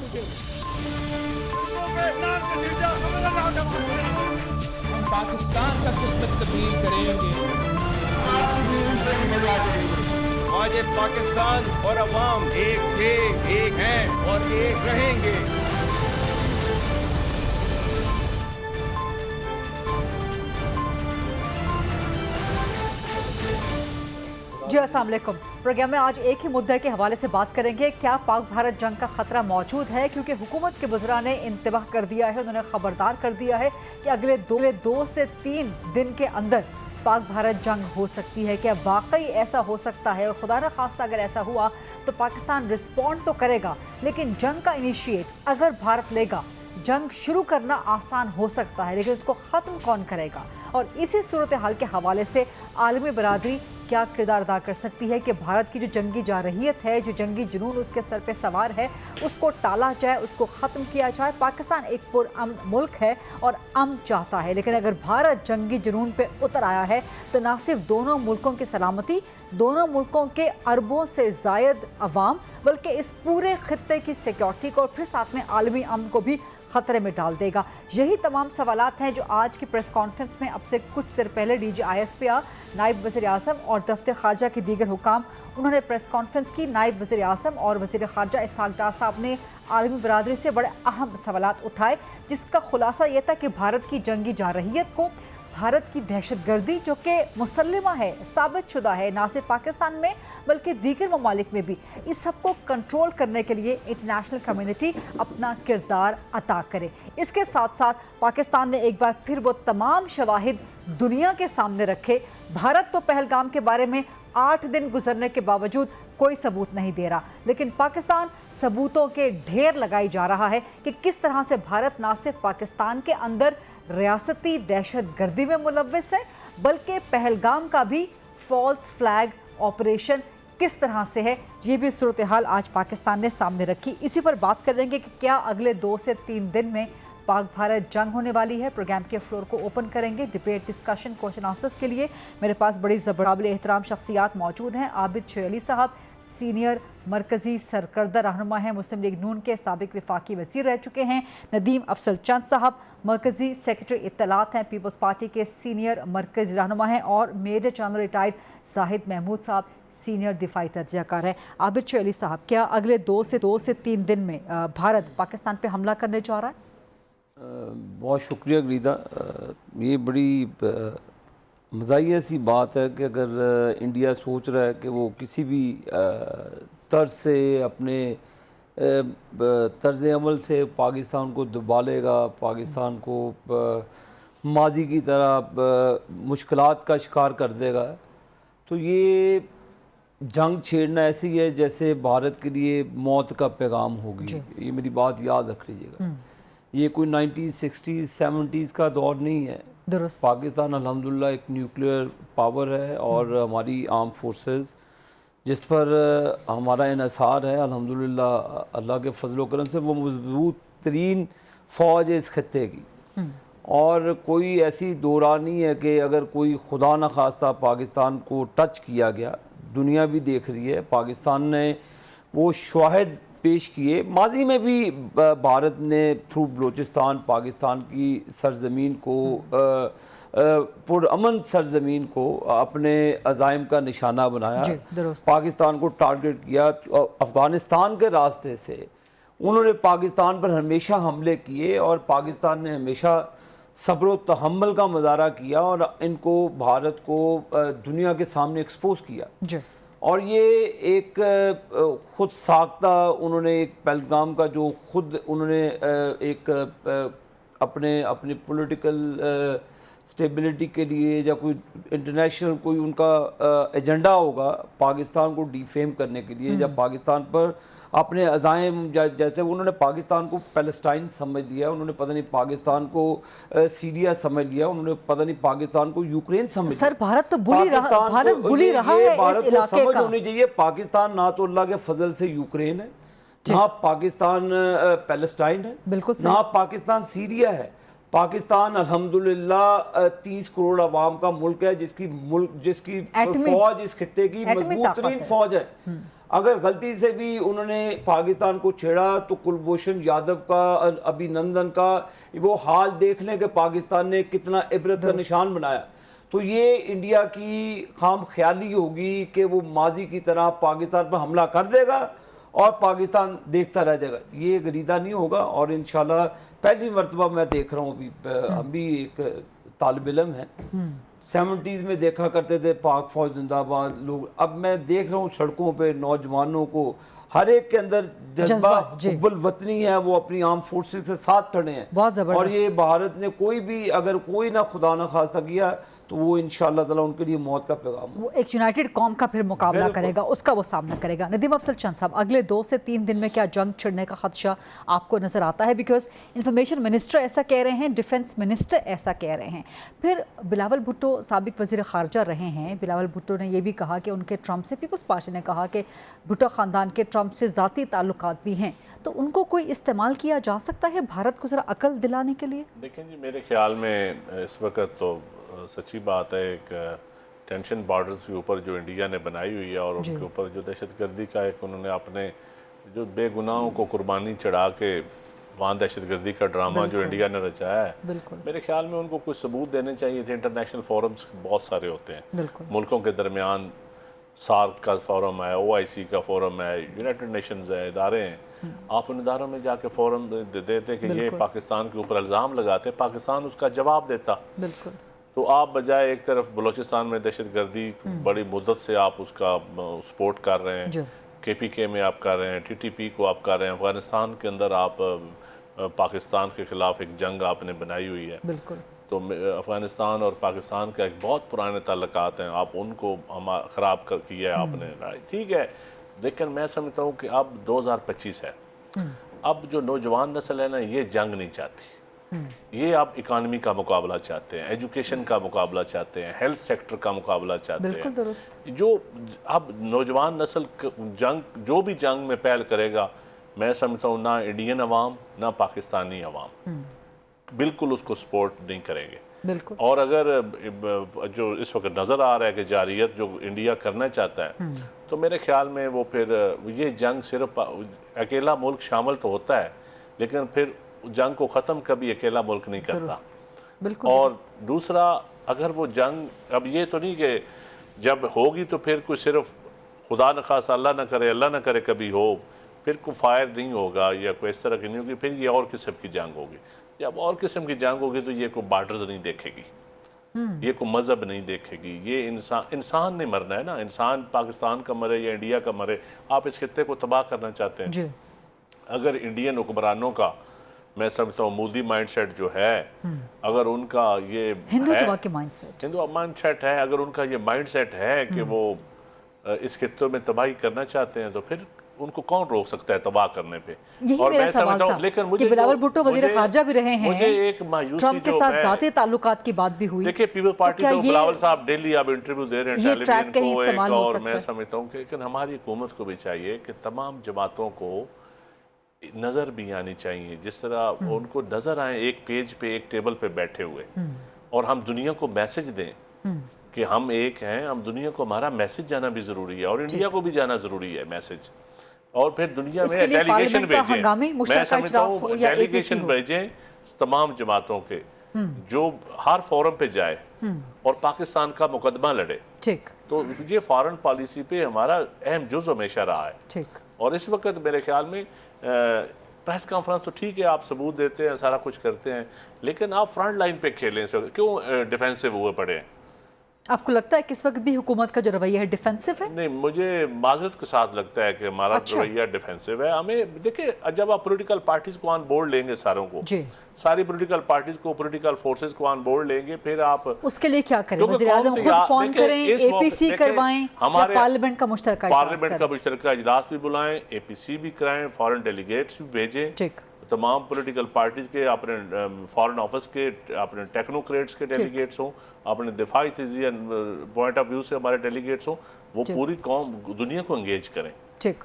हम पाकिस्तान का किस्मत तब्दील करेंगे। आज ये पाकिस्तान और अवाम एक थे, एक हैं और एक रहेंगे। जी अस्सलाम वालेकुम। प्रोग्राम में आज एक ही मुद्दे के हवाले से बात करेंगे, क्या पाक भारत जंग का खतरा मौजूद है? क्योंकि हुकूमत के वज़रा ने इंतबाह कर दिया है, उन्होंने खबरदार कर दिया है कि अगले दो से तीन दिन के अंदर पाक भारत जंग हो सकती है। क्या वाकई ऐसा हो सकता है? और खुदा न खास्ता अगर ऐसा हुआ तो पाकिस्तान रिस्पॉन्ड तो करेगा, लेकिन जंग का इनिशिएट अगर भारत लेगा, जंग शुरू करना आसान हो सकता है, लेकिन उसको ख़त्म कौन करेगा? और इसी सूरत हाल के हवाले से आलमी बरादरी क्या किरदार अदा कर सकती है कि भारत की जो जंगी जारहियत है, जो जंगी जुनून उसके सर पे सवार है, उसको टाला जाए, उसको ख़त्म किया जाए। पाकिस्तान एक पुरअमन मुल्क है और अमन चाहता है, लेकिन अगर भारत जंगी जुनून पे उतर आया है तो ना सिर्फ दोनों मुल्कों की सलामती, दोनों मुल्कों के अरबों से ज़ायद अवाम, बल्कि इस पूरे खित्ते की सिक्योरिटी को और फिर साथ में आलमी अमन को भी खतरे में डाल देगा। यही तमाम सवालात हैं जो आज की प्रेस कॉन्फ्रेंस में अब से कुछ देर पहले DGISPR, नायब वज़ीर आज़म और दफ्तर ख़ारजा के दीगर हुकाम, उन्होंने प्रेस कॉन्फ्रेंस की। नायब वज़ीर आज़म और वज़ीर ख़ारजा इसहाक़ डार साहब ने आलमी बरादरी से बड़े अहम सवालात उठाए, जिसका खुलासा ये था कि भारत की जंगी जारहियत को, भारत की दहशतगर्दी जो कि मुसल्लिमा है, साबित शुदा है, ना सिर्फ पाकिस्तान में बल्कि दीगर ममालिक में भी, इस सब को कंट्रोल करने के लिए इंटरनेशनल कम्युनिटी अपना किरदार अदा करे। इसके साथ साथ पाकिस्तान ने एक बार फिर वो तमाम शवाहिद दुनिया के सामने रखे। भारत तो पहलगाम के बारे में 8 दिन गुजरने के बावजूद कोई सबूत नहीं दे रहा, लेकिन पाकिस्तान सबूतों के ढेर लगाई जा रहा है कि किस तरह से भारत ना सिर्फ पाकिस्तान के अंदर रियासती दहशतगर्दी में मुलव्वस है, बल्कि पहलगाम का भी फॉल्स फ्लैग ऑपरेशन किस तरह से है, ये भी सूरत हाल आज पाकिस्तान ने सामने रखी। इसी पर बात करेंगे कि क्या अगले 2 से 3 दिन में पाक भारत जंग होने वाली है। प्रोग्राम के फ्लोर को ओपन करेंगे डिबेट, डिस्कशन, क्वेश्चन आंसर्स के लिए। मेरे पास बड़ी ज़बरकाबिल एहतराम शख्सियात मौजूद हैं। आबिद शेर अली साहब सीनियर मरकज़ी सरकर्दा रहनुमा हैं, मुस्लिम लीग नून के साबिक वफाकी वज़ीर रह चुके हैं। नदीम अफसल चंद साहब मरकज़ी सेक्रेटरी इत्तलात हैं, पीपल्स पार्टी के सीनियर मरकज़ी रहनुमा हैं। और major general retired Zahid Mahmood साहब सीनियर दिफाई तज्ज़ियाकार है। आबिद शेर अली साहब, क्या अगले 2 से 3 दिन में भारत पाकिस्तान पर हमला करने जा रहा है? बहुत शुक्रिया गरीदा। ये बड़ी मज़ाहिया सी बात है कि अगर इंडिया सोच रहा है कि वो किसी भी तर्ज से, अपने तर्ज अमल से पाकिस्तान को दबा लेगा, पाकिस्तान को माजी की तरह मुश्किलात का शिकार कर देगा, तो ये जंग छेड़ना ऐसी है जैसे भारत के लिए मौत का पैगाम होगी। ये मेरी बात याद रख लीजिएगा। ये कोई 1960s 70s का दौर नहीं है। दुरुस्त। पाकिस्तान अल्हम्दुलिल्लाह एक न्यूक्लियर पावर है और हमारी आर्म फोर्सेस जिस पर हमारा इन्हिसार है, अल्हम्दुलिल्लाह अल्लाह के फजल करम से वो मजबूत तरीन फ़ौज है इस खत्ते की। और कोई ऐसी दौरा नहीं है कि अगर कोई खुदा न खास्ता पाकिस्तान को टच किया गया, दुनिया भी देख रही है, पाकिस्तान ने वो शवाहिद पेश किए। माजी में भी भारत ने थ्रू बलूचिस्तान पाकिस्तान की सरजमीन को, पुरअमन सरजमीन को अपने अज़ाइम का निशाना बनाया, पाकिस्तान को टारगेट किया। अफ़गानिस्तान के रास्ते से उन्होंने पाकिस्तान पर हमेशा हमले किए और पाकिस्तान ने हमेशा सब्र व तहम्मुल का मुज़ाहरा किया और इनको, भारत को दुनिया के सामने एक्सपोज किया। और ये एक खुद साख्ता, उन्होंने एक पहलगाम का जो खुद उन्होंने एक अपने पॉलिटिकल स्टेबिलिटी के लिए या कोई इंटरनेशनल कोई उनका एजेंडा होगा पाकिस्तान को डिफेम करने के लिए, या पाकिस्तान पर अपने अज़ाइम, जैसे उन्होंने पाकिस्तान को पैलेस्टाइन समझ लिया, उन्होंने पता नहीं पाकिस्तान को सीरिया समझ लिया, उन्होंने पता नहीं पाकिस्तान को यूक्रेन समझ लिया। सर भारत तो बुली रहा है इस इलाके का। होनी चाहिए पाकिस्तान ना तो अल्लाह के फजल से यूक्रेन है, ना पाकिस्तान पैलेस्टाइन है, बिल्कुल ना पाकिस्तान सीरिया है। पाकिस्तान अल्हम्दुलिल्लाह 30 करोड़ आवाम का मुल्क है जिसकी फौज इस खित्ते की मजबूत तरीन फौज है। अगर गलती से भी उन्होंने पाकिस्तान को छेड़ा तो कुलभूषण यादव का, अभिनंदन का वो हाल देख लें कि पाकिस्तान ने कितना इबरत का निशान बनाया। तो ये इंडिया की खाम ख्याली होगी कि वो माजी की तरह पाकिस्तान पर हमला कर देगा और पाकिस्तान देखता रह जाएगा। ये गरीदा नहीं होगा। और इंशाल्लाह पहली मरतबा मैं देख रहा हूँ, अभी हम भी एक तालिब इल्म है, 70s में देखा करते थे पाक फौज जिंदाबाद लोग, अब मैं देख रहा हूँ सड़कों पे नौजवानों को, हर एक के अंदर जज्बा हुब्बुल वतनी है, वो अपनी आर्म फोर्सेस के साथ खड़े हैं। और ये भारत ने कोई भी अगर कोई ना खुदा ना खास्ता किया तो वो इंशाअल्लाह ताला उनके लिए मौत का पैगाम, वो एक यूनाइटेड कौम का फिर मुकाबला करेगा, उसका वो सामना करेगा। नदीम अफजल चंद साहब, अगले 2 से 3 दिन में क्या जंग छिड़ने का खदशा आपको नज़र आता है? बिकॉज इंफॉर्मेशन मिनिस्टर ऐसा कह रहे हैं, डिफेंस मिनिस्टर ऐसा कह रहे हैं, फिर बिलावल भुट्टो साबिक वज़ीर ख़ारजा रहे हैं, बिलावल भुट्टो ने यह भी कहा कि उनके ट्रंप से, पीपल्स पार्टी ने कहा कि भुट्टो ख़ानदान के ट्रंप से ज़ाती ताल्लुकात भी हैं, तो उनको कोई इस्तेमाल किया जा सकता है भारत को ज़रा अकल दिलाने के लिए? देखें जी, मेरे ख्याल में इस वक्त तो सच्ची बात है, एक टेंशन बॉर्डर्स के ऊपर जो इंडिया ने बनाई हुई है और उनके ऊपर जो दहशतगर्दी का एक उन्होंने अपने जो बेगुनाहों को कुर्बानी चढ़ा के वहाँ दहशतगर्दी का ड्रामा जो इंडिया ने रचाया है, मेरे ख्याल में उनको कुछ सबूत देने चाहिए थे। इंटरनेशनल फोरम्स बहुत सारे होते हैं मुल्कों के दरमियान, सार्क का फोरम है, OIC का फोरम है, यूनाइटेड नेशंस है, इदारे हैं, आप उन इदारों में जाके फोरम देते कि ये पाकिस्तान के ऊपर इल्ज़ाम लगाते, पाकिस्तान उसका जवाब देता। तो आप बजाय एक तरफ बलूचिस्तान में दहशतगर्दी बड़ी मुद्दत से आप उसका सपोर्ट कर रहे हैं, KPK में आप कर रहे हैं, TTP को आप कर रहे हैं, अफगानिस्तान के अंदर आप पाकिस्तान के ख़िलाफ़ एक जंग आपने बनाई हुई है। तो अफ़गानिस्तान और पाकिस्तान का एक बहुत पुराने ताल्लुकात हैं, आप उनको ख़राब किया है आपने, ठीक है। लेकिन मैं समझता हूँ कि अब 2025 है, अब जो नौजवान नस्ल है ना, ये जंग नहीं चाहती, ये आप इकानमी का मुकाबला चाहते हैं, एजुकेशन का मुकाबला चाहते हैं, हेल्थ सेक्टर का मुकाबला चाहते हैं। जो अब नौजवान नस्ल जंग, जो भी जंग में पहल करेगा, मैं समझता हूँ ना इंडियन अवाम ना पाकिस्तानी अवाम बिल्कुल उसको सपोर्ट नहीं करेंगे। और अगर जो इस वक्त नज़र आ रहा है कि जारियत जो इंडिया करना चाहता है, तो मेरे ख्याल में वो फिर ये जंग सिर्फ अकेला मुल्क शामिल तो होता है, लेकिन फिर जंग को ख़त्म कभी अकेला मुल्क नहीं करता। और दूसरा, अगर वो जंग, अब ये तो नहीं कि जब होगी तो फिर कोई सिर्फ खुदा न खास अल्लाह न करे, अल्लाह न करे कभी हो, फिर कोई फायर नहीं होगा या कोई इस तरह की नहीं होगी, फिर ये और किस्म की जंग होगी। जब और किस्म की जंग होगी तो ये कोई बार्डर्स नहीं देखेगी, ये कोई मज़हब नहीं देखेगी, ये इंसान नहीं मरना है ना, इंसान पाकिस्तान का मरे या इंडिया का मरे, आप इस खित्ते को तबाह करना चाहते हैं। अगर इंडियन हुक्मरानों का, मैं समझता हूँ मोदी माइंडसेट जो है, अगर उनका ये हिंदू माइंडसेट है, अगर उनका ये माइंडसेट है कि वो इस खित्ते में तबाही करना चाहते हैं, तो फिर उनको कौन रोक सकता है तबाह करने पे? यही और मेरा सवाल था, लेकिन मुझे बिलावल भुट्टो वज़ीर ख़ारजा भी रहे हैं, मुझे एक मायूसी ट्रंप के साथ ज़ाती ताल्लुकात की बात भी हुई। देखिए, पीपल पार्टी तो बिलावल साहब डेली आप इंटरव्यू दे रहे हैं टेलीविजन को, और मैं समझता हूँ कि लेकिन हमारी हुकूमत को भी चाहिए कि तमाम जमातों को नज़र भी आनी चाहिए, जिस तरह उनको नज़र आए एक पेज पे, एक टेबल पे बैठे हुए, और हम दुनिया को मैसेज दें कि हम एक हैं, हम दुनिया को, हमारा मैसेज जाना भी ज़रूरी है और इंडिया को भी जाना ज़रूरी है मैसेज। और फिर दुनिया में डेलीगेशन भेजें, मैं समझता हूँ डेलीगेशन भेजें तमाम जमातों के, जो हर फोरम पे जाए और पाकिस्तान का मुकदमा लड़े। तो ये फॉरेन पॉलिसी पे हमारा अहम जुज़ हमेशा रहा है। और इस वक्त मेरे ख्याल में प्रेस कॉन्फ्रेंस तो ठीक है, आप सबूत देते हैं, सारा कुछ करते हैं, लेकिन आप फ्रंट लाइन पे खेलें, क्यों डिफेंसिव हुए पड़े हैं? आपको लगता है कि इस वक्त भी हुकूमत का जो रवैया है डिफेंसिव है? नहीं, मुझे माजरत के साथ लगता है कि हमारा रवैया डिफेंसिव है। हमें देखिए, जब आप पॉलिटिकल पार्टीज को ऑन बोर्ड लेंगे, सारों को, सारी पॉलिटिकल पार्टीज को, पॉलिटिकल फोर्सेस को ऑन बोर्ड लेंगे, फिर आप उसके लिए क्या करें? वज़ीर-ए-आज़म खुद फोन करें, APC करवाएं, हमारे पार्लियामेंट का मुश्तरका इजलास भी बुलाएं, APC भी कराएं, फॉरेन डेलीगेट्स भी भेजें, तमाम पॉलिटिकल पार्टीज के, अपने फॉरेन ऑफिस के, अपने टेक्नोक्रेट्स के डेलीगेट्स हों, अपने दिफाई पॉइंट ऑफ व्यू से हमारे डेलीगेट्स हों, वो पूरी कौम दुनिया को एंगेज करें। ठीक,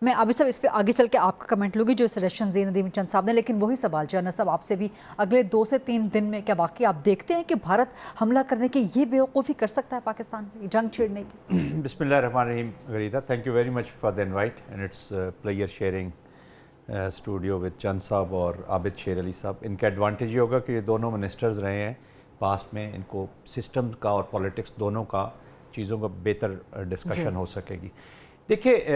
میں ابھی صاحب اس پہ آگے چل کے آپ کا کمنٹ لوں گی جو سجیشن دی ندیم چند صاحب نے، لیکن وہی سوال جانا صاحب آپ سے بھی، اگلے 2 سے 3 دن میں کیا واقعی آپ دیکھتے ہیں کہ بھارت حملہ کرنے کی یہ بیوقوفی کر سکتا ہے پاکستان پہ، جنگ چھیڑنے کی؟ بسم اللہ الرحمن الرحیم. Gharida, thank you very much for the invite and it's pleasure sharing studio with چند صاحب اور عابد شیر علی صاحب. ان کا ایڈوانٹیج یہ ہوگا کہ یہ دونوں منسٹرز رہے ہیں پاسٹ میں, ان کو سسٹم کا اور پولیٹکس دونوں کا چیزوں کا بہتر ڈسکشن ہو سکے گی. دیکھیے,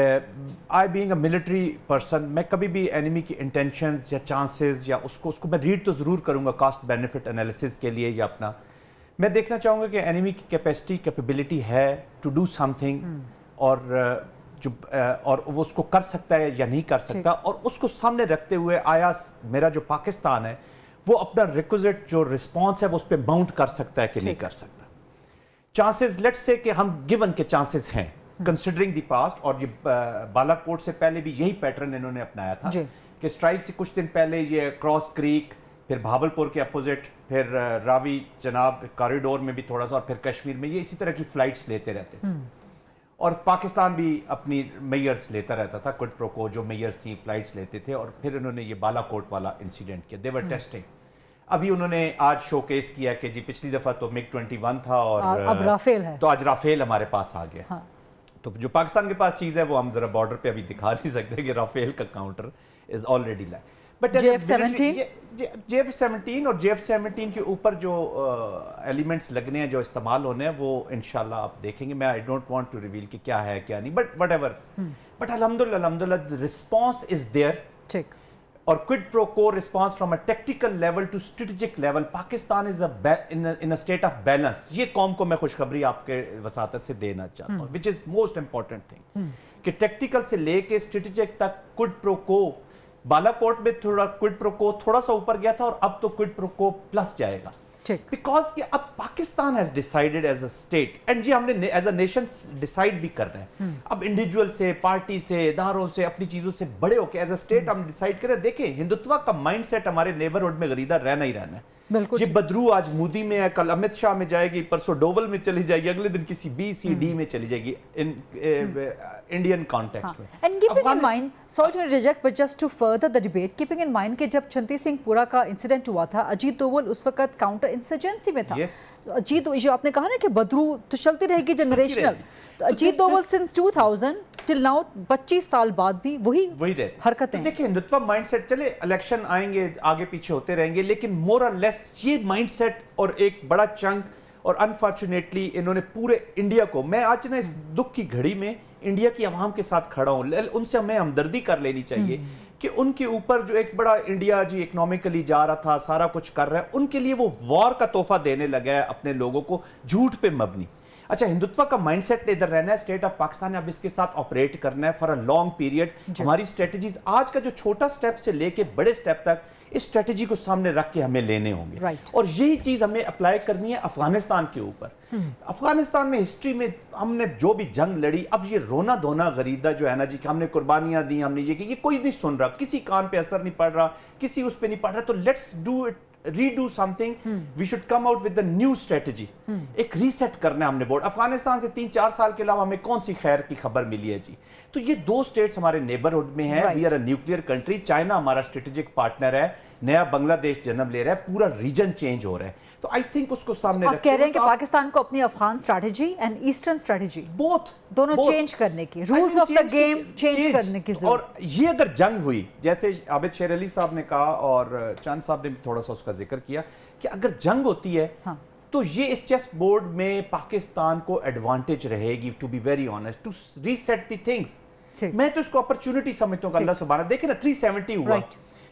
آئی بینگ اے ملٹری پرسن, میں کبھی بھی اینیمی کی انٹینشنز یا چانسز یا اس کو میں ریڈ تو ضرور کروں گا کاسٹ بینیفٹ انالیسز کے لیے, یا اپنا میں دیکھنا چاہوں گا کہ اینیمی کی کیپیبلٹی ہے ٹو ڈو سم تھنگ, اور وہ اس کو کر سکتا ہے یا نہیں کر سکتا, اور اس کو سامنے رکھتے ہوئے آیا میرا جو پاکستان ہے وہ اپنا ریکوزٹ جو رسپانس ہے وہ اس پہ ماؤنٹ کر سکتا ہے کہ نہیں کر سکتا. چانسز لیٹس سے کہ ہم گیون کے چانسز ہیں کنسیڈرنگ دی پاسٹ, اور یہ بالا کوٹ سے پہلے بھی یہی پیٹرن انہوں نے اپنایا تھا کہ اسٹرائک سے کچھ دن پہلے یہ کراس کریک, پھر بھاولپور کے اپوزٹ, پھر راوی جناب کاریڈور میں بھی تھوڑا سا, اور پھر کشمیر میں, یہ اسی طرح کی فلائٹس لیتے رہتے تھے. اور پاکستان بھی اپنی میئرز لیتا رہتا تھا, کوڈ پرو کو جو میئرز تھیں فلائٹس لیتے تھے, اور پھر انہوں نے یہ بالا کوٹ والا انسیڈنٹ کیا, دے ور ٹیسٹنگ. ابھی انہوں نے آج شو کیس کیا کہ جی پچھلی دفعہ تو MiG 21 تھا اور اب رافیل ہے, تو آج رافیل ہمارے پاس آ گیا. تو جو پاکستان کے پاس چیز ہے وہ ہم ذرا بارڈر پہ ابھی دکھا نہیں سکتے کہ رافیل کا کاؤنٹر از آلریڈی لائے. بٹ JF-17 اور JF-17 کے اوپر جو ایلیمنٹس لگنے ہیں, جو استعمال ہونے ہیں, وہ انشاءاللہ آپ دیکھیں گے. میں I don't want to reveal کہ کیا ہے کیا نہیں, بٹ وٹ ایور, بٹ الحمدللہ رسپانس از دیئر. ٹھیک, اور quid pro quo response from a tactical level to strategic level. Pakistan is in a state of balance. یہ قوم کو میں خوشخبری آپ کے وساطت سے دینا چاہتا ہوں, وچ از موسٹ امپورٹنٹ تھنگ, کہ ٹیکٹیکل سے لے کے اسٹریٹجک تک کوئڈ پرو کو, بالا کوٹ میں تھوڑا کوئڈ پرو کو تھوڑا سا اوپر گیا تھا, اور اب تو کوئڈ پرو کو پلس جائے گا. بیکاز کہ اب Pakistan has decided as a state, and یہ ہم نے ایز اے نیشن ڈیسائیڈ بھی کر رہے ہیں. اب انڈیویجول سے, پارٹی سے, اداروں سے, اپنی چیزوں سے بڑے ہو کے ایز اے اسٹیٹ ہم ڈیسائیڈ کریں. دیکھیں, ہندوتوا کا مائنڈ سیٹ ہمارے نیبرہڈ میں غریدہ رہنا ہی رہنا ہے. یہ بدرو آج مودی میں ہے, کل امت شاہ میں جائے گی, پرسوں ڈوول میں چلی جائے گی, اگلے دن کسی BCD میں چلی جائے گی انڈین کانٹیکسٹ میں. And keeping in mind, sorry to interject, but just to further the debate, keeping in mind کہ جب چھنتی سنگھ پورا کا انسیڈنٹ ہوا تھا, اجیت دوول اس وقت کاؤنٹر انسرجنسی میں تھا. اجیت, جو آپ نے کہا نا کہ بدرو تو چلتی رہے گی جنریشنل, تو Ajit Doval since 2000 till now 25 سال بعد بھی وہی حرکتیں. دیکھیں, ہندوتوا مائنڈ سیٹ, چلے الیکشن آئیں گے, آگے پیچھے ہوتے رہیں گے, لیکن مور اور لیس یہ مائنڈ سیٹ اور ایک بڑا چنک, اور انفارچونیٹلی انہوں نے پورے انڈیا کو, میں آج نا اس دکھ کی گھڑی میں انڈیا کی عوام کے ساتھ کھڑا ہوں, ان سے ہمیں ہمدردی کر لینی چاہیے کہ ان کے اوپر جو ایک بڑا انڈیا جی اکنامکلی جا رہا تھا, سارا کچھ کر رہا ہے, ان کے لیے وہ وار کا تحفہ دینے لگا ہے اپنے لوگوں کو, جھوٹ پہ مبنی. اچھا, ہندوتوا کا مائنڈ سیٹ ادھر رہنا ہے, اسٹیٹ آف پاکستان نے اب اس کے ساتھ آپریٹ کرنا ہے فار اے لانگ پیریڈ. ہماری اسٹریٹجیز آج کا جو چھوٹا سٹیپ سے لے کے بڑے سٹیپ تک, اس اسٹریٹجی کو سامنے رکھ کے ہمیں لینے ہوں گے, اور یہی چیز ہمیں اپلائی کرنی ہے افغانستان کے اوپر. افغانستان میں ہسٹری میں ہم نے جو بھی جنگ لڑی, اب یہ رونا دھونا غریدہ جو ہے نا جی, کہ ہم نے قربانیاں دی, ہم نے یہ کہ, یہ کوئی نہیں سن رہا, کسی کان پہ اثر نہیں پڑ رہا, کسی اس پہ نہیں پڑ رہا. تو let's do it, redo something, we should come out with a new strategy. ایک ریسیٹ کرنا ہے ہم نے بورڈ. افغانستان سے 3-4 سال کے علاوہ ہمیں کون سی خیر کی خبر ملی ہے جی؟ تو یہ 2 اسٹیٹس ہمارے نیبرہڈ میں ہیں. We are a nuclear country. China ہمارا اسٹریٹجک پارٹنر ہے, نیا بنگلہ دیش جنم لے رہا ہے, پورا ریجن چینج ہو رہا ہے. تو آئی تھنک اس کو سامنے آپ کہہ رہے ہیں کہ پاکستان کو اپنی Afghan strategy and eastern strategy دونوں چینج کرنے کی, rules of the game change کرنے کی ضرورت. اور یہ اگر جنگ ہوئی, جیسے عابد شیر علی صاحب نے کہا اور چند صاحب نے بھی تھوڑا سا اس کا ذکر کیا, کہ اگر جنگ ہوتی ہے تو یہ اس چیس بورڈ میں پاکستان کو ایڈوانٹیج رہے گی, to be very honest, to reset the things. میں تو اس کو اپرچونٹی سمجھتا ہوں کہ اللہ سبحانہ, دیکھیں نا 370 ہوا,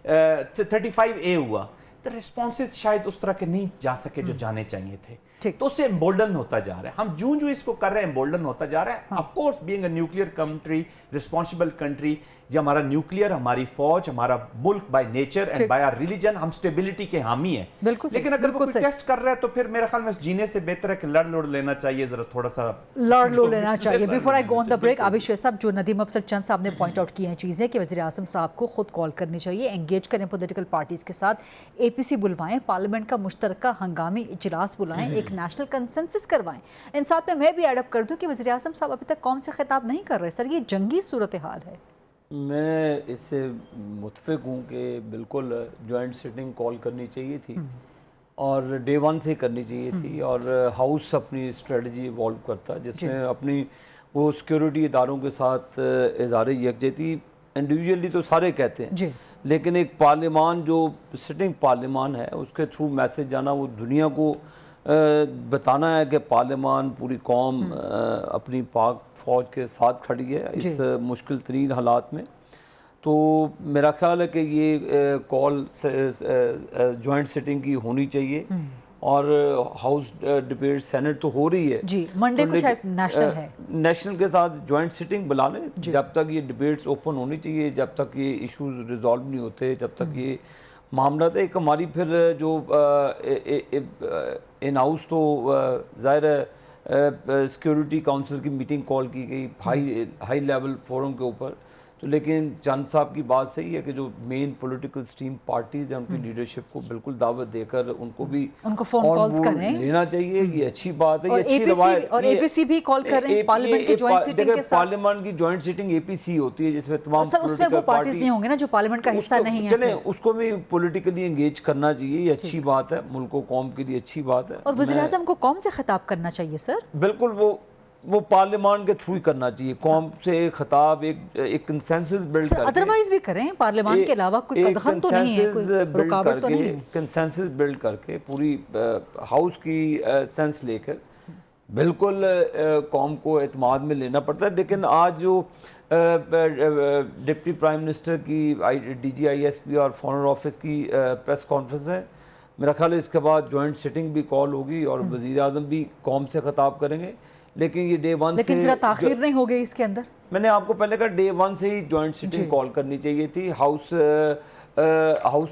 35A ہوا, تو ریسپانسز شاید اس طرح کے نہیں جا سکے جو جانے چاہیے تھے. تو اس سے امبولڈن ہوتا جا رہا ہے. ہم جو اس کو کر رہے ہیں امبولڈن ہوتا جا رہا ہے. Of course being a nuclear country, responsible country, یہ ہمارا نیوکلیئر, ہماری فوج, ہمارا ملک by nature and by our religion, ہم اسٹیبلٹی کے حامی ہیں. لیکن اگر کوئی ٹیسٹ کر رہا ہے تو پھر میرے خیال میں جینے سے بہتر ہے کہ لڑ لینا چاہیے, ذرا تھوڑا سا لڑ لینا چاہیے. Before I go on the break, عابد شیر صاحب, جو ندیم افضل چند صاحب نے پوائنٹ آؤٹ کی ہیں چیزیں, کہ وزیر اعظم صاحب کو خود کال کرنی چاہیے, انگیج کریں پولیٹیکل پارٹیز کے ساتھ, APC بلوائیں, پارلیمنٹ کا مشترکہ ہنگامی اجلاس بلائیں, ایک نیشنل کنسنسس کروائیں. ان ساتھ میں بھی ایڈ اپ کر دوں کہ وزیر اعظم صاحب ابھی تک قوم سے خطاب نہیں کر رہے. سر, یہ جنگی صورتحال ہے, میں اس سے متفق ہوں کہ بالکل جوائنٹ سیٹنگ کال کرنی چاہیے تھی اور ڈے ون سے کرنی چاہیے تھی، اور ہاؤس اپنی اسٹریٹجی ایوالو کرتا جس میں اپنی وہ سیکیورٹی اداروں کے ساتھ اظہار یکجہتی انڈیویجولی تو سارے کہتے ہیں، لیکن ایک پارلیمان جو سٹنگ پارلیمان ہے اس کے تھرو میسج جانا، وہ دنیا کو بتانا ہے کہ پارلیمان پوری قوم اپنی پاک فوج کے ساتھ کھڑی ہے اس مشکل ترین حالات میں. تو میرا خیال ہے کہ یہ کال جوائنٹ سٹنگ کی ہونی چاہیے، اور ہاؤس ڈبیٹ سینٹ تو ہو رہی ہے جی، منڈے کو شاید نیشنل ہے، نیشنل کے ساتھ جوائنٹ سٹنگ بلا لیں. جب تک یہ ڈبیٹس اوپن ہونی چاہیے، جب تک یہ ایشوز ریزالو نہیں ہوتے، جب تک یہ معاملات ایک ہماری پھر جو ان ہاؤس تو ظاہر ہے سیکیورٹی کونسل کی میٹنگ کال کی گئی ہائی لیول فورم کے اوپر، تو لیکن چند صاحب کی بات صحیح ہے کہ جو مین پولیٹیکل اسٹریم پارٹیز ہیں ان کی لیڈرشپ کو بالکل دعوت دے کر ان کو بھی ان کو فون کالز کریں لینا چاہیے. یہ اچھی بات ہے، اور یہ اچھی روایت. اور اے پی سی بھی کال کریں پارلیمنٹ کی جوائنٹ سیٹنگ کے ساتھ. پارلیمان کی جوائنٹ سیٹنگ اے پی سی ہوتی ہے جس میں تمام سر اس میں وہ پارٹیز نہیں ہوں گے نا جو پارلیمنٹ کا حصہ نہیں ہیں، چلیں اس کو بھی پولیٹیکلی انگیج کرنا چاہیے. یہ اچھی بات ہے، ملک و قوم کے لیے اچھی بات ہے. اور وزیر اعظم کو قوم سے خطاب کرنا چاہیے سر. بالکل وہ پارلیمان کے تھرو ہی کرنا چاہیے، قوم سے خطاب، ایک کنسنسس بلڈ کر کے، ادروائز بھی کریں پارلیمان کے علاوہ کوئی قدغن تو نہیں ہے، کوئی رکاوٹ تو نہیں ہے. کنسنسس بلڈ کر کے پوری ہاؤس کی سینس لے کر بالکل قوم کو اعتماد میں لینا پڑتا ہے. لیکن آج جو ڈپٹی پرائم منسٹر کی D G I S P اور فارن آفس کی پریس کانفرنس ہے، میرا خیال ہے اس کے بعد جوائنٹ سٹنگ بھی کال ہوگی اور وزیر اعظم بھی قوم سے خطاب کریں گے. لیکن یہ ڈے ون سے، لیکن ذرا تاخیر نہیں ہو گئی اس کے اندر. میں نے آپ کو پہلے کہا ڈے ون سے ہی جوائنٹ سٹنگ کال کرنی چاہیے تھی. ہاؤس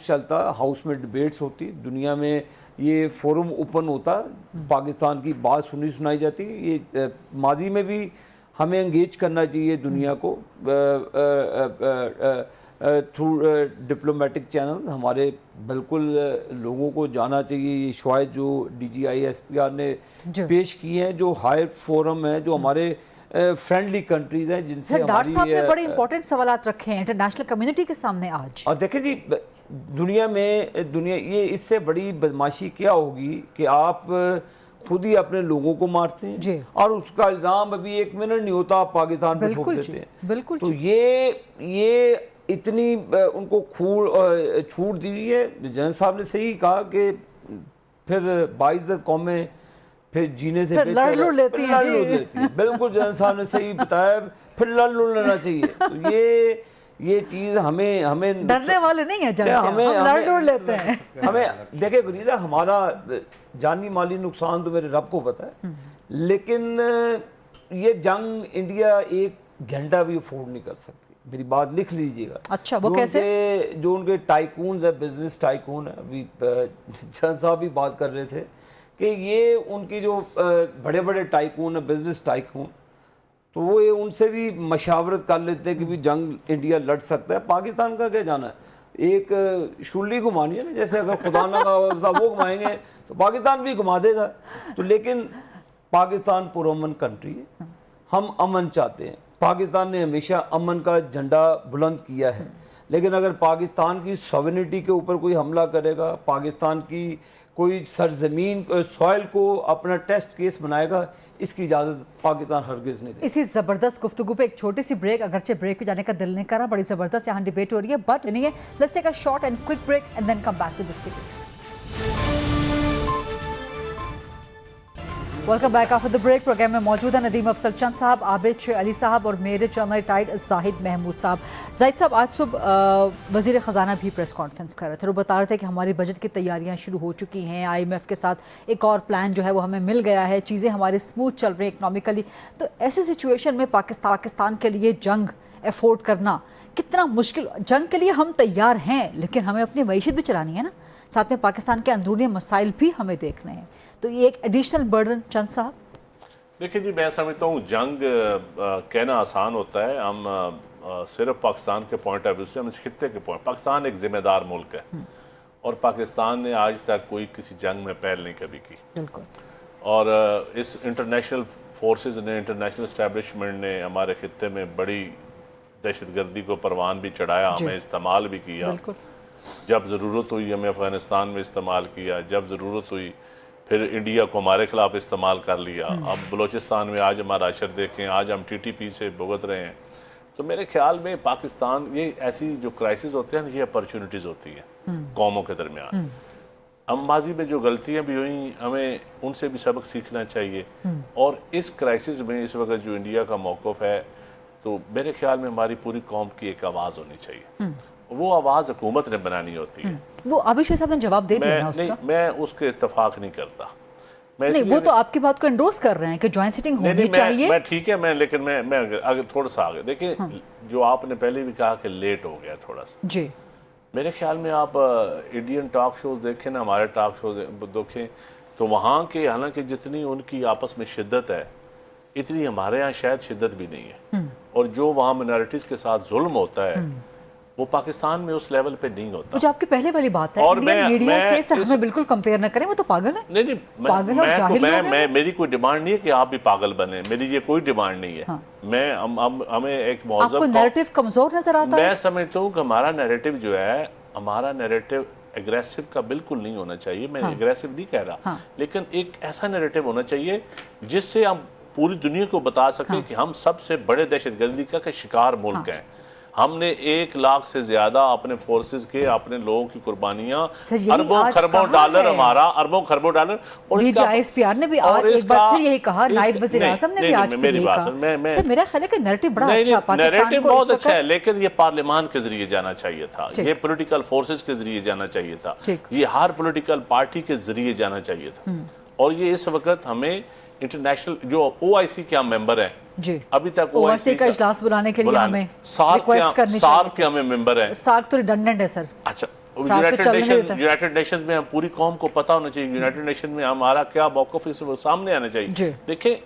چلتا، ہاؤس میں ڈبیٹس ہوتی، دنیا میں یہ فورم اوپن ہوتا، پاکستان کی بات سنائی جاتی. یہ ماضی میں بھی ہمیں انگیج کرنا چاہیے دنیا کو تھرو ڈپلومیٹک چینلز. ہمارے بالکل لوگوں کو جانا چاہیے یہ شواہد جو D G I S P R نے پیش کی ہیں، جو ہائی فورم ہے، جو ہمارے فرینڈلی کنٹریز ہیں جن سے ڈار صاحب نے بڑے امپورٹنٹ سوالات رکھے ہیں انٹرنیشنل کمیونٹی کے سامنے آج. اور دیکھیں جی دنیا یہ اس سے بڑی بدماشی کیا ہوگی کہ آپ خود ہی اپنے لوگوں کو مارتے ہیں اور اس کا الزام ابھی 1 منٹ نہیں ہوتا آپ پاکستان پہ ٹھوک دیتے ہیں. بالکل. تو یہ اتنی ان کو چھوٹ دی ہوئی ہے. جنرل صاحب نے صحیح کہا کہ پھر باعزت قومیں پھر جینے سے لڑ لیتی ہیں. بالکل جنرل صاحب نے صحیح بتایا، پھر لڑ لینا چاہیے. تو یہ چیز ہمیں ڈرنے والے نہیں ہیں جنرل صاحب، ہم لڑ لیتے ہیں. ہمیں دیکھیں غریزہ، ہمارا جانی مالی نقصان تو میرے رب کو پتہ ہے، لیکن یہ جنگ انڈیا 1 گھنٹہ بھی افورڈ نہیں کر سکتی. میری بات لکھ لیجئے گا. اچھا وہ کیسے؟ جو ان کے ٹائکونز ہیں، بزنس ٹائکون ہیں، ابھی جن صاحب بھی بات کر رہے تھے کہ یہ ان کی جو بڑے بڑے ٹائکون ہیں، بزنس ٹائکون، تو وہ ان سے بھی مشاورت کر لیتے ہیں کہ بھی جنگ انڈیا لڑ سکتا ہے. پاکستان کا کیا جانا ہے؟ ایک شولی گھمانی ہے نا، جیسے اگر خدا نہ خواستہ وہ گھمائیں گے تو پاکستان بھی گھما دے گا. تو لیکن پاکستان پرامن کنٹری ہے، ہم امن چاہتے ہیں. پاکستان نے ہمیشہ امن کا جھنڈا بلند کیا ہے. لیکن اگر پاکستان کی سوورنٹی کے اوپر کوئی حملہ کرے گا، پاکستان کی کوئی سرزمین سوائل کو اپنا ٹیسٹ کیس بنائے گا، اس کی اجازت پاکستان ہرگز نہیں دے. اسی زبردست گفتگو پہ ایک چھوٹی سی بریک، اگرچہ بریک پہ جانے کا دل نہیں کرا، بڑی زبردست یہاں ڈیبیٹ ہو رہی ہے، بٹ نہیں ہے. Let's take a short and quick break and then come back to this debate. Welcome back after the break. Programme میں موجود ہیں ندیم افضل چند صاحب، عابد شیر علی صاحب اور میرے جنرل ریٹائرڈ زاہد محمود صاحب. زاہد صاحب آج صبح وزیر خزانہ بھی پریس کانفرنس کر رہے تھے، وہ بتا رہے تھے کہ ہماری بجٹ کی تیاریاں شروع ہو چکی ہیں، آئی ایم ایف کے ساتھ ایک اور پلان جو ہے وہ ہمیں مل گیا ہے، چیزیں ہماری اسموتھ چل رہی ہیں اکنامکلی. تو ایسی سچویشن میں پاکستان کے لیے جنگ افورڈ کرنا کتنا مشکل؟ جنگ کے لیے ہم تیار ہیں لیکن ہمیں اپنی معیشت بھی چلانی ہے نا، ساتھ میں پاکستان کے اندرونی مسائل بھی ہمیں دیکھنے ہیں. تو یہ ایک ایڈیشنل برڈن. چند صاحب دیکھیں جی، میں سمجھتا ہوں جنگ کہنا آسان ہوتا ہے. ہم صرف پاکستان کے پوائنٹ آف ویو سے، ہم اس خطے کے پوائنٹ، پاکستان ایک ذمہ دار ملک ہے اور پاکستان نے آج تک کوئی کسی جنگ میں پہل نہیں کبھی کی. بالکل. اور اس انٹرنیشنل فورسز نے، انٹرنیشنل اسٹیبلشمنٹ نے ہمارے خطے میں بڑی दहशत गर्दी को परवान भी चढ़ाया, हमें इस्तेमाल भी किया, जब ज़रूरत हुई हमें अफ़गानिस्तान में इस्तेमाल किया, जब ज़रूरत हुई फिर इंडिया को हमारे खिलाफ इस्तेमाल कर लिया। अब बलूचिस्तान में आज हमारा अशर देखें, आज हम TTP से भुगत रहे हैं। तो मेरे ख्याल में पाकिस्तान, ये ऐसी जो क्राइसिस होते हैं ये अपॉर्चुनिटीज़ होती हैं कौमों के दरमियान। हम माजी में जो गलतियां भी हुई हमें उनसे भी सबक सीखना चाहिए, और इस क्राइसिस में इस वक्त जो इंडिया का मौक़िफ़ है, तो मेरे ख्याल में हमारी पूरी कौम की एक आवाज़ होनी चाहिए। वो आवाज़ हुकूमत ने बनानी होती है। वो अभिषेक साहब ने जवाब दे दिया ना उसका? नहीं, मैं उसके इत्तेफाक नहीं करता। नहीं, वो तो आपकी बात को एंडोर्स कर रहे हैं कि जॉइंट सिटिंग होनी चाहिए। मैं ठीक है, लेकिन मैं आगे थोड़ा सा आगे देखिए, जो आपने पहले भी कहा कि लेट हो गया थोड़ा सा जी। मेरे ख्याल में आप इंडियन टॉक शोज देखें ना, हमारे टॉक शोज देखें, तो वहाँ के हालांकि जितनी उनकी आपस में शिद्दत है इतनी हमारे यहाँ शायद शिद्दत भी नहीं है, और जो वहाँ मिनॉरिटीज़ के साथ जुल्म होता है वो पाकिस्तान में उस लेवल पे नहीं होता। जो आपकी पहले वाली बात है, और मीडिया से हमें बिल्कुल कंपेयर न करें, वो तो पागल है। नहीं, पागल और जाहिल लोग हैं। मेरी कोई डिमांड नहीं है कि आप भी पागल बने, मेरी ये कोई डिमांड नहीं है। हमें एक आपको नैरेटिव कमजोर नजर आता है? मैं समझता हूँ कि हमारा नैरेटिव जो है, हमारा नैरेटिव एग्रेसिव का बिल्कुल नहीं होना चाहिए। मैं एग्रेसिव नहीं कह रहा, लेकिन एक ऐसा नैरेटिव होना चाहिए जिससे हम पूरी दुनिया को बता सकें कि हम सबसे बड़े दहशतगर्दी का शिकार मुल्क हैं। हमने 1 लाख से ज्यादा अपने फोर्सेस के, अपने लोगों की कुर्बानियां, अरबों खरबों डॉलर, हमारा अरबों खरबों डॉलर। और ISPR ने भी आज एक बार फिर यही कहा, नायब वज़ीर आज़म ने भी आज फिर यही कहा। सर, मेरा ख्याल है कि नैरेटिव बड़ा अच्छा पाकिस्तान को नैरेटिव बहुत अच्छा है, लेकिन ये पार्लियामान के जरिए जाना चाहिए था, ये पॉलिटिकल फोर्सेस के जरिए जाना चाहिए था, ये हर पॉलिटिकल पार्टी के जरिए जाना चाहिए था। और ये इस वक्त हमें इंटरनेशनल जो OIC के हम मेंबर हैं जी, अभी तक OIC का इजलास बुलाने के लिए हमें रिक्वेस्ट करनी चाहिए। सार्क के हमें मेंबर हैं। सार्क तो रिडंडेंट है सर। अच्छा, यूनाइटेड नेशन में हम पूरी कौम को पता होना चाहिए, यूनाइटेड नेशन में हमारा क्या मौक़िफ़ है सामने आना चाहिए। देखिए,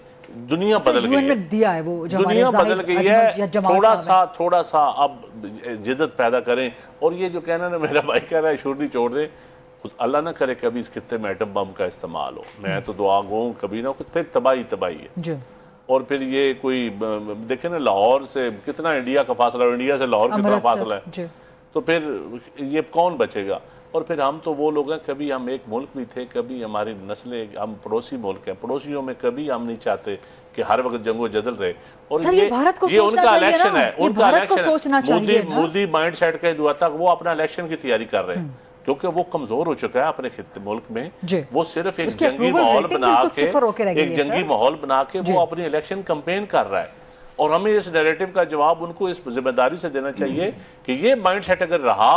दुनिया बदल गई है, दिया है वो, दुनिया बदल गई है। थोड़ा सा अब जिद्दत पैदा करें। और ये जो कहना ना, मेरा भाई कह रहा है शुरू नहीं छोड़ रहे, अल्लाह ना करे कभी इस खित्ते में एटम बम का इस्तेमाल हो। मैं तो दुआ गो कभी ना, फिर तबाही है। और फिर ये कोई देखे ना, लाहौर से कितना इंडिया का फासला, और इंडिया से लाहौर कितना फासला है, तो फिर ये कौन बचेगा? और फिर हम तो वो लोग हैं, कभी हम एक मुल्क भी थे, कभी हमारी नस्लें, हम पड़ोसी मुल्क हैं, पड़ोसियों में कभी हम नहीं चाहते कि हर वक्त जंगो जदल रहे। और सर, ये उनका इलेक्शन है, उनका इलेक्शन मोदी माइंड सेट का हुआ था, वो अपना इलेक्शन की तैयारी कर रहे हैं, क्योंकि वो कमजोर हो चुका है अपने मुल्क में। वो सिर्फ एक जंगी माहौल बना के वो अपनी इलेक्शन कैंपेन कर रहा है। और हमें इस नैरेटिव का जवाब उनको इस जिम्मेदारी से देना चाहिए कि ये माइंड सेट अगर रहा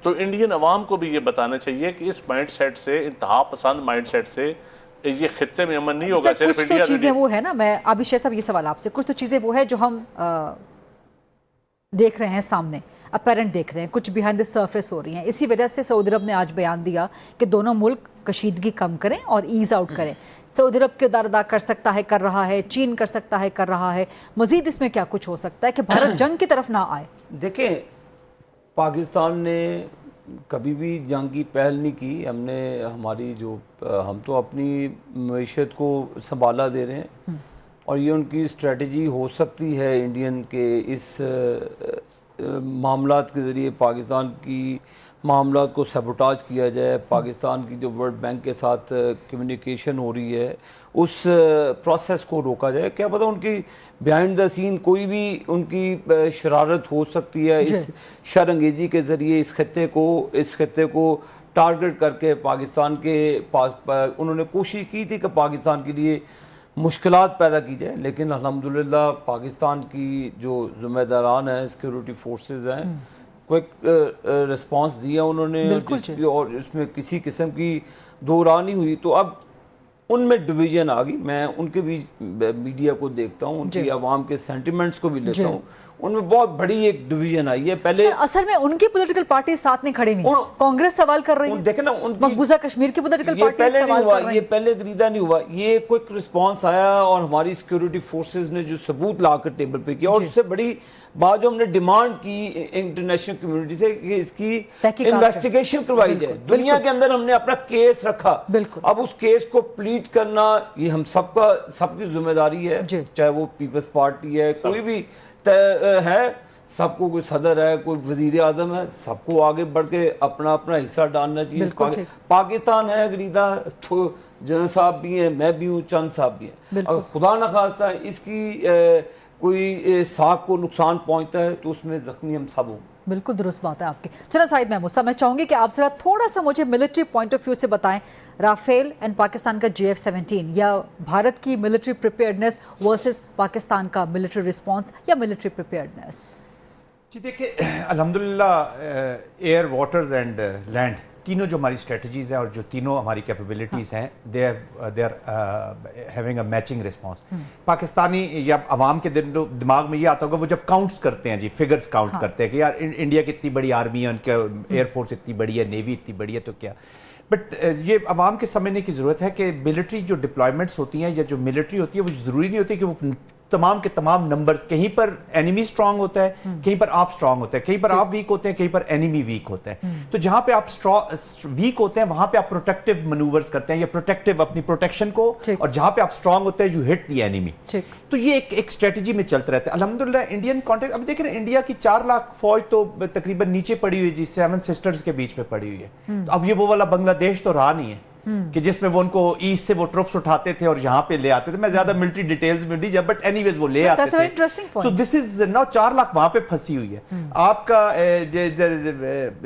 तो इंडियन अवाम को भी ये बताना चाहिए कि इस माइंड सेट से, इंतहा पसंद माइंड सेट से ये खित्ते में अमन नहीं होगा। सिर्फ इंडिया चीजें वो है ना, मैं अभिषेक साहब ये सवाल आपसे, कुछ तो चीजें वो है जो हम देख रहे हैं सामने, अपेरेंट देख रहे हैं, कुछ बिहाइंड द सरफेस हो रही हैं। इसी वजह से सऊदी अरब ने आज बयान दिया कि दोनों मुल्क कशीदगी कम करें और ईज आउट करें। सऊदी अरब किरदार अदा कर सकता है, कर रहा है, चीन कर सकता है, कर रहा है। मजीद इसमें क्या कुछ हो सकता है कि भारत जंग की तरफ ना आए? देखें, पाकिस्तान ने कभी भी जंग की पहल नहीं की। हमने हमारी जो हम तो अपनी मईशत को संभाला दे रहे हैं, और ये उनकी स्ट्रेटजी हो सकती है इंडियन के इस मामलात के ज़रिए पाकिस्तान की मामलात को सबोटाज किया जाए। पाकिस्तान की जो वर्ल्ड बैंक के साथ कम्युनिकेशन हो रही है उस प्रोसेस को रोका जाए। क्या पता उनकी बिहाइंड द सीन कोई भी उनकी शरारत हो सकती है। इस शरअंगेज़ी के ज़रिए इस खत्ते को टारगेट करके पाकिस्तान के पास उन्होंने कोशिश की थी कि पाकिस्तान के लिए मुश्किलात पैदा की जाए। लेकिन अल्हम्दुलिल्लाह पाकिस्तान की जो ज़िम्मेदारान हैं, सिक्योरिटी फोर्सेस हैं, क्विक रिस्पांस दिया उन्होंने, और इसमें किसी किस्म की दो राह नहीं हुई। तो अब उनमें डिवीजन आ गई। मैं उनके बीच मीडिया को देखता हूँ, उनकी आवाम के सेंटिमेंट्स को भी लेता हूँ, उनमें बहुत बड़ी एक डिवीजन आई है। पहले असल में उनकी पॉलिटिकल पार्टी साथ नहीं खड़ी नहीं, कांग्रेस सवाल कर रही है। देखे ना, मकबूजा कश्मीर की पॉलिटिकल पार्टी सवाल कर रही है। ये पहले गरीदा नहीं हुआ, ये क्विक रिस्पांस आया और हमारी सिक्योरिटी फोर्सेस ने जो सबूत लाकर टेबल पे किया। और उससे बड़ी बात जो हमने डिमांड की इंटरनेशनल कम्युनिटी से कि इसकी इन्वेस्टिगेशन करवाई जाए। दुनिया के अंदर हमने अपना केस रखा, अब उस केस को प्लीट करना ये हम सबकी जिम्मेदारी है, चाहे वो पीपल्स पार्टी है, कोई भी है। سب کو کوئی صدر ہے, کوئی وزیر اعظم ہے, سب کو آگے بڑھ کے اپنا اپنا حصہ ڈالنا چاہیے. پاکستان ہے غریدہ, تو جنرل صاحب بھی ہیں, میں بھی ہوں, چند صاحب بھی ہیں. اگر خدا نخواستہ اس کی کوئی ساکھ کو نقصان پہنچتا ہے تو اس میں زخمی ہم سب ہوں. بالکل درست بات ہے آپ کی. چلیں سعید محمود صاحب, میں چاہوں گی کہ آپ ذرا تھوڑا سا مجھے ملٹری پوائنٹ آف ویو سے بتائیں, رافیل اینڈ پاکستان کا JF-17 یا بھارت کی ملٹری پریپیئرڈنس ورسز پاکستان کا ملٹری رسپانس یا ملٹری پریپیئرڈنس. جی دیکھیں, الحمدللہ ایئر, واٹرز اینڈ لینڈ تینوں جو ہماری اسٹریٹجیز ہیں اور جو تینوں ہماری کیپیبلٹیز ہیں, they are having a matching response. Pakistani یا عوام کے دماغ میں یہ آتا ہوگا وہ جب کاؤنٹس کرتے ہیں, جی فگرز کاؤنٹ کرتے ہیں کہ یار انڈیا کی اتنی بڑی آرمی ہے, ان کا ایئر فورس اتنی بڑی ہے, نیوی اتنی بڑی ہے, تو کیا. بٹ یہ عوام کے سمجھنے کی ضرورت ہے کہ ملٹری جو ڈپلائمنٹس ہوتی ہیں یا جو ملٹری ہوتی ہے وہ ضروری نہیں ہوتی کہ وہ تمام کے تمام نمبرز, کہیں پر اینیمی سٹرونگ ہوتا ہے, کہیں پر آپ سٹرونگ ہوتے ہیں, کہیں پر آپ ویک ہوتے ہیں, کہیں پر اینیمی ویک ہوتا ہے. تو جہاں پہ آپ ویک ہوتے ہیں وہاں پہ آپ پروٹیکٹیو منوورز کرتے ہیں, یا پروٹیکٹیو اپنی پروٹیکشن کو, اور جہاں پہ آپ سٹرونگ ہوتے ہیں یو ہٹ دی اینیمی. تو یہ ایک اسٹریٹجی میں چلتا رہتا ہے. الحمدللہ انڈین کانٹیکٹ, اب دیکھ رہے ہیں انڈیا کی 4 لاکھ فوج تو تقریباً نیچے پڑی ہوئی ہے, جی 7 سسٹرز کے بیچ میں پڑی ہوئی ہے. اب یہ وہ والا بنگلہ دیش تو رہا نہیں ہے کہ جس میں وہ ان کو ایسٹ سے وہ ٹروپس اٹھاتے تھے اور یہاں پہ لے آتے تھے. میں زیادہ ملٹری ڈیٹیلز میں نہیں جا, بٹ اینی ویز وہ لے آتے تھے. سو دس از ناؤ 4 لاکھ وہاں پہ پھنسی ہوئی ہے. آپ کا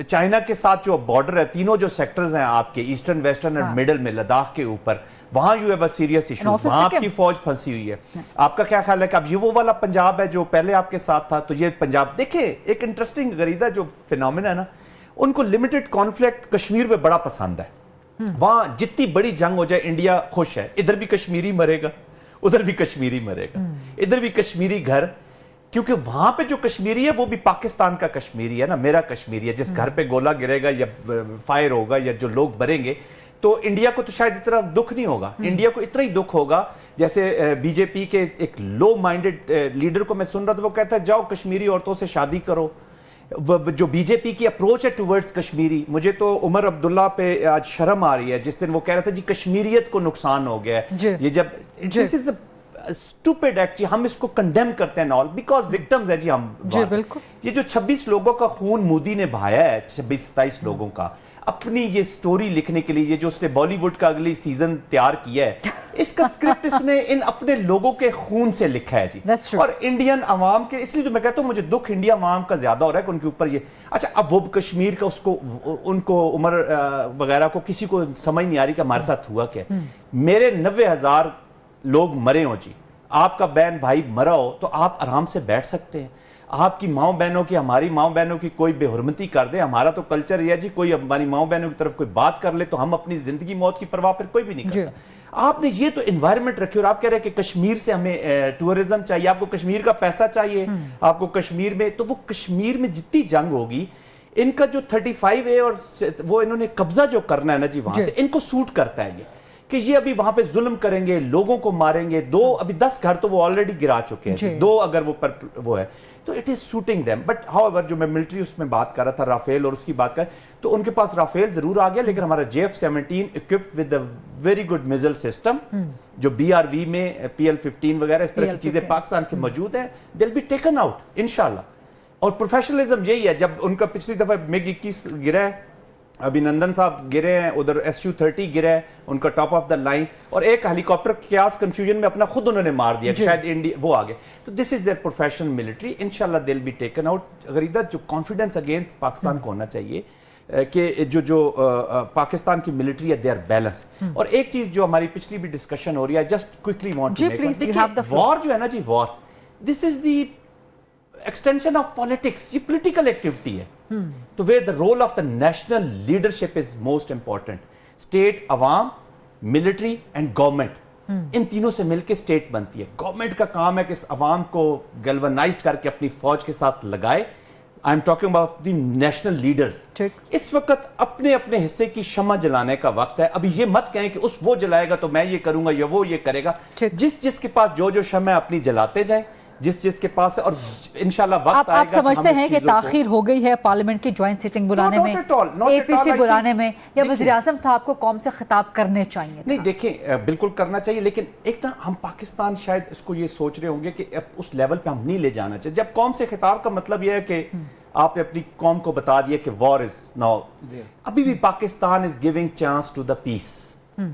چائنا کے ساتھ جو بارڈر ہے, تینوں جو سیکٹرز ہیں آپ کے ایسٹرن, ویسٹرن اور مڈل میں, لداخ کے اوپر, وہاں you have a serious issue, وہاں آپ کی فوج پھنسی ہوئی ہے. آپ کا کیا خیال ہے کہ اب یہ وہ والا پنجاب ہے جو پہلے آپ کے ساتھ تھا, تو یہ پنجاب دیکھیں ایک انٹرسٹنگ غریدہ جو فینومینا ہے نا, ان کو لمیٹڈ کانفلکٹ کشمیر میں بڑا پسند ہے. وہاں جتنی بڑی جنگ ہو جائے انڈیا خوش ہے, ادھر بھی کشمیری مرے گا, ادھر بھی کشمیری مرے گا, ادھر بھی کشمیری گھر, کیونکہ وہاں پہ جو کشمیری ہے وہ بھی پاکستان کا کشمیری ہے نا, میرا کشمیری ہے. جس گھر پہ گولہ گرے گا یا فائر ہوگا یا جو لوگ مریں گے, تو انڈیا کو تو شاید اتنا دکھ نہیں ہوگا. انڈیا کو اتنا ہی دکھ ہوگا جیسے بی جے پی کے ایک لو مائنڈڈ لیڈر کو میں سن رہا تھا, وہ کہتا ہے جاؤ کشمیری عورتوں سے شادی کرو. جو بی جے پی کی اپروچ ہے ٹورڈز کشمیری, مجھے تو عمر عبداللہ پہ آج شرم آ رہی ہے. جس دن وہ کہہ رہا تھا جی کشمیریت کو نقصان ہو گیا ہے, یہ جب دس از اسٹوپڈ ایکٹ, جی ہم اس کو کنڈیم کرتے ہیں نال بیکاز وکٹمز ہیں جی ہم. جی بالکل. یہ جو 26 لوگوں کا خون مودی نے بہایا ہے, 26-27 لوگوں کا, اپنی یہ سٹوری لکھنے کے لیے, یہ جو اس نے بالی ووڈ کا اگلی سیزن تیار کیا ہے, اس کا سکرپٹ اس نے ان اپنے لوگوں کے خون سے لکھا ہے جی. اور انڈین عوام کے, اس لیے تو میں کہتا ہوں مجھے دکھ انڈیا عوام کا زیادہ ہو رہا ہے کہ ان کے اوپر یہ. اچھا اب وہ کشمیر کا اس کو, ان کو عمر وغیرہ کو کسی کو سمجھ نہیں آ رہی کہ ہمارے ساتھ ہوا کیا. میرے 90,000 لوگ مرے ہوں جی, آپ کا بہن بھائی مرا ہو, تو آپ آرام سے بیٹھ سکتے ہیں. آپ کی ماؤں بہنوں کی, ہماری ماؤں بہنوں کی کوئی بے حرمتی کر دے, ہمارا تو کلچر یہ ہے جی, کوئی ہماری ماؤں بہنوں کی طرف کوئی بات کر لے تو ہم اپنی زندگی موت کی پرواہ پھر کوئی بھی نہیں کرتا. آپ نے یہ تو انوائرمنٹ رکھی, اور آپ کہہ رہے ہیں کہ کشمیر سے ہمیں ٹورزم چاہیے, آپ کو کشمیر کا پیسہ چاہیے, آپ کو کشمیر میں, تو وہ کشمیر میں جتنی جنگ ہوگی, ان کا جو 35A اور وہ انہوں نے قبضہ جو کرنا ہے نا جی وہاں سے, ان کو سوٹ کرتا ہے یہ کہ یہ ابھی وہاں پہ ظلم کریں گے, لوگوں کو ماریں گے. 2 ابھی 10 گھر تو وہ آلریڈی گرا چکے ہیں, 2 اگر وہ ہے, تو it is suiting them. But however جو میں ملٹری اس میں بات کر رہا تھا, رافیل اور اس کی بات کر, تو ان کے پاس رافیل ضرور آ گیا, لیکن ہمارا JF-17 equipped with a very good missile system, جو BRV میں PL-15 وغیرہ اس طرح کی چیزیں پاکستان کے موجود ہیں, they'll be taken out انشاءاللہ. اور پروفیشنلزم یہی ہے, جب ان کا پچھلی دفعہ MiG-21 گرا ہے, ابھینندن صاحب گرے ہیں, ادھر SU-30 گرا ہے ان کا ٹاپ آف دا لائن, اور ایک ہیلی کاپٹر کیاس کنفیوژن میں اپنا خود انہوں نے مار دیا, شاید انڈیا وہ آگے. تو this is their professional military, انشاءاللہ they will be taken out. Gharida جو کانفیڈنس اگینسٹ پاکستان کو ہونا چاہیے کہ جو پاکستان کی ملٹری ہے, دے آر بیلنس. اور ایک چیز جو ہماری پچھلی بھی ڈسکشن ہو رہی ہے, just quickly want to make, war جو ہے نا جی, war this is the extension of politics, یہ پولیٹیکل ایکٹیویٹی ہے. تو where the role of the national leadership is most important. State, عوام, military and government, ان تینوں سے مل کے state بنتی ہے. گورنمنٹ کا کام ہے کہ اس عوام کو galvanized کر کے اپنی فوج کے ساتھ لگائے. I'm talking about the national leaders. اس وقت اپنے اپنے حصے کی شمع جلانے کا وقت ہے. ابھی یہ مت کہیں کہ وہ جلائے گا تو میں یہ کروں گا یا وہ یہ کرے گا. جس کے پاس جو شمع اپنی جلاتے جائیں, जिस के पास है, और इंशाल्लाह वक्त आएगा। आप समझते हैं कि ताखीर हो गई है पार्लियामेंट की ज्वाइंट सिटिंग बुलाने में, APC बुलाने में, या वज़ीर आज़म साहब को कौम से खिताब करने चाहिए? नहीं, देखें, बिल्कुल करना चाहिए, लेकिन एक ना हम पाकिस्तान शायद इसको ये सोच रहे होंगे कि अब उस लेवल पे हम नहीं ले जाना चाहिए। जब कौम से खिताब का मतलब यह है कि आपने अपनी कौम को बता दिया कि वॉर इज नाउ, अभी भी Pakistan is giving chance to the peace.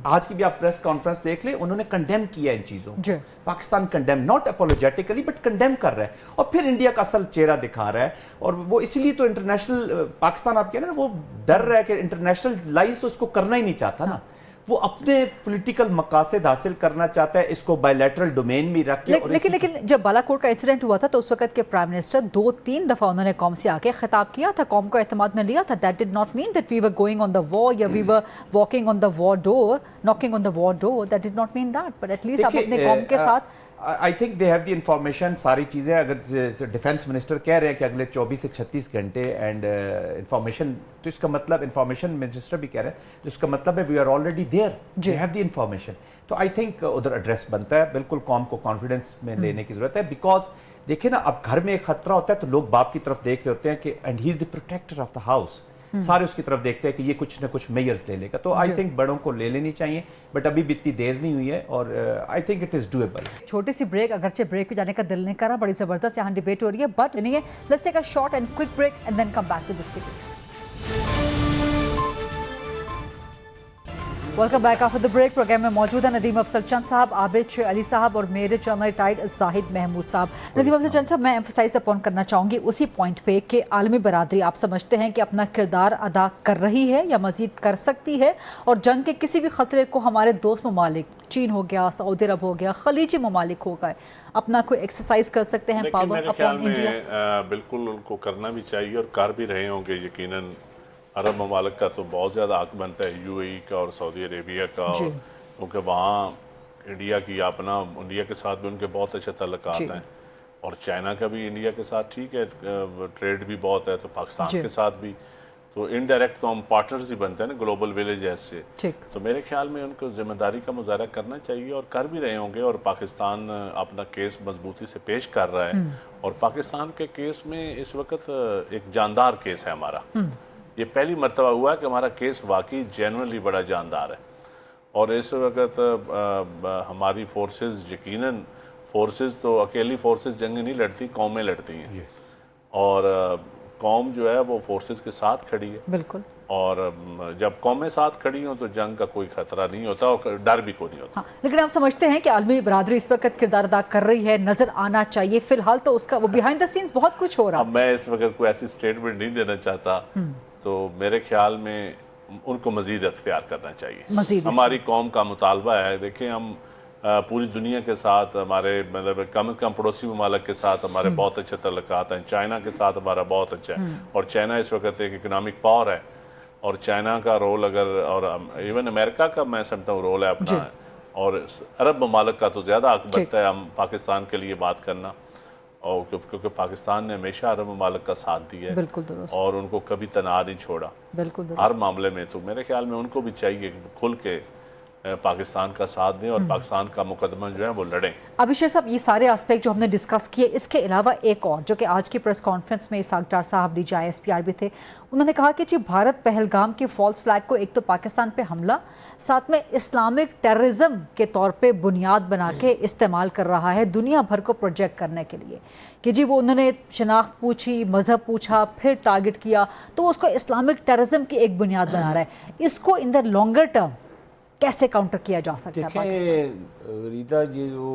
आज की भी आप प्रेस कॉन्फ्रेंस देख ले, उन्होंने कंडेम किया इन चीजों को। Pakistan condemn, not apologetically but condemn कर रहा है, और फिर इंडिया का असल चेहरा दिखा रहा है। और वो इसलिए तो इंटरनेशनल पाकिस्तान आप कह रहे हैं ना, वो डर रहा है कि इंटरनेशनल लाइज तो इसको करना ही नहीं चाहता ना, वो अपने पॉलिटिकल मकासद हासिल करना चाहता है, इसको बायलैटरल डोमेन में रख के। लेकिन जब बालाकोट का इंसिडेंट हुआ था तो उस वक्त के प्राइम मिनिस्टर 2-3 दफा उन्होंने कौम से आके खिताब किया था, कौम को एतमाद में लिया था। That did not mean that we were going on the war या we were walking on the war door, knocking on the war door, that did not mean that, but at least आप अपने कौम के साथ। I think they have the information, सारी चीज़ें। अगर defence minister कह रहे हैं कि अगले 24 से 36 घंटे एंड इंफॉर्मेशन, तो इसका मतलब इंफॉर्मेशन मिनिस्टर भी कह रहे हैं, जिसका मतलब है we are already there, they have the information. तो आई थिंक उधर एड्रेस बनता है, बिल्कुल कौम को कॉन्फिडेंस में लेने की जरूरत है। बिकॉज देखिए ना, अब घर में एक खतरा होता है तो लोग बाप की तरफ देख रहे होते हैं कि and he is the protector of the house, सारे उसकी तरफ देखते हैं कि ये कुछ ना कुछ मेजर्स ले लेगा। तो आई थिंक बड़ों को ले लेनी चाहिए, बट अभी भी इतनी देर नहीं हुई है, और I think it is doable. छोटी सी ब्रेक, अगरचे ब्रेक पे जाने का दिल नहीं कर रहा, बड़ी जबरदस्त यहाँ डिबेट हो रही है, बट नहीं, let's take a short and quick break and then come back to this debate. Welcome back after the break. Programme में मौजूद है नदीम अफजल चंद साहब, आबिद शेख अली साहब और मेरे जनरल रिटायर्ड जाहिद महमूद साहब। नदीम अफजल चंद साहब, मैं एम्फसाइज अपॉन करना चाहूँगी उसी पॉइंट पे कि आलमी बरादरी आप समझते हैं कि अपना किरदार अदा कर रही है या मजीद कर सकती है, और जंग के किसी भी खतरे को हमारे दोस्त ममालिक, चीन हो गया, सऊदी अरब हो गया, खलीजी ममालिक हो गए, अपना कोई एक्सरसाइज कर सकते हैं पावर अपॉन इंडिया? बिल्कुल उनको करना भी चाहिए और कर भी रहे होंगे। यकीनन अरब ममालिक का तो बहुत ज़्यादा हक बनता है, UAE का और सऊदी अरेबिया का, क्योंकि वहाँ इंडिया की अपना, इंडिया के साथ भी उनके बहुत अच्छे तल्लुकात हैं, और चाइना का भी इंडिया के साथ ठीक है, ट्रेड भी बहुत है, तो पाकिस्तान के साथ भी, तो इनडायरेक्ट तो हम पार्टनर्स ही बनते हैं ना ग्लोबल विलेज ऐसे। तो मेरे ख्याल में उनको जिम्मेदारी का मुजाहरा करना चाहिए, और कर भी रहे होंगे, और पाकिस्तान अपना केस मजबूती से पेश कर रहा है, और पाकिस्तान के केस में इस वक्त एक जानदार केस है हमारा। ये पहली मर्तबा हुआ है कि हमारा केस वाकई जेन्युइनली बड़ा जानदार है, और इस वक्त हमारी फोर्सेस, यकीनन फोर्सेस तो अकेली फोर्सेस जंग नहीं लड़ती, कौमें लड़ती हैं, और कौम जो है वो फोर्सेस के साथ खड़ी है। बिल्कुल। और जब कौमें साथ खड़ी हों तो जंग का कोई खतरा नहीं होता और डर भी कोई नहीं होता। लेकिन आप समझते हैं कि आलमी बरादरी इस वक्त किरदार अदा कर रही है, नजर आना चाहिए, फिलहाल तो उसका वो बिहाइंड द सीन्स बहुत कुछ हो रहा है। मैं इस वक्त कोई ऐसी स्टेटमेंट नहीं देना चाहता, तो मेरे ख्याल में उनको मजीद अख्तियार करना चाहिए। हमारी कौम का मुतालबा है, देखें हम पूरी दुनिया के साथ हमारे, मतलब कम से कम पड़ोसी ममालिक के साथ हमारे बहुत अच्छे तल्लुकात हैं, चाइना के साथ हमारा बहुत अच्छा है, और चाइना इस वक्त एक इकनॉमिक पावर है, और चाइना का रोल अगर, और इवन अमेरिका का मैं समझता हूँ रोल है अपना, और अरब ममालिक का तो ज़्यादा हक बनता है हम पाकिस्तान के लिए बात करना, और क्योंकि पाकिस्तान ने हमेशा अरब ममालिक का साथ दिया है, बिल्कुल दुरुस्त, और उनको कभी तनाव नहीं छोड़ा, बिल्कुल दुरुस्त, हर मामले में। तो मेरे ख्याल में उनको भी चाहिए खुल के पाकिस्तान का साथ दें, और पाकिस्तान का मुकदमा जो है वो लड़ें। अभिषेक साहब, ये सारे एस्पेक्ट जो हमने डिस्कस किए, इसके अलावा एक और जो कि आज की प्रेस कॉन्फ्रेंस में इसाक डार साहब DG ISPR भी थे, उन्होंने कहा कि जी भारत पहलगाम के फॉल्स फ्लैग को एक तो पाकिस्तान पे हमला, साथ में इस्लामिक टेररिज्म के तौर पे बुनियाद बना के इस्तेमाल कर रहा है दुनिया भर को प्रोजेक्ट करने के लिए, कि जी वो उन्होंने शनाख्त पूछी, मजहब पूछा, फिर टारगेट किया, तो उसको इस्लामिक टेररिज्म की एक बुनियाद बना रहा है। इसको इन द लॉन्गर टर्म कैसे काउंटर किया जा सकता है पाकिस्तान? रीता, ये जो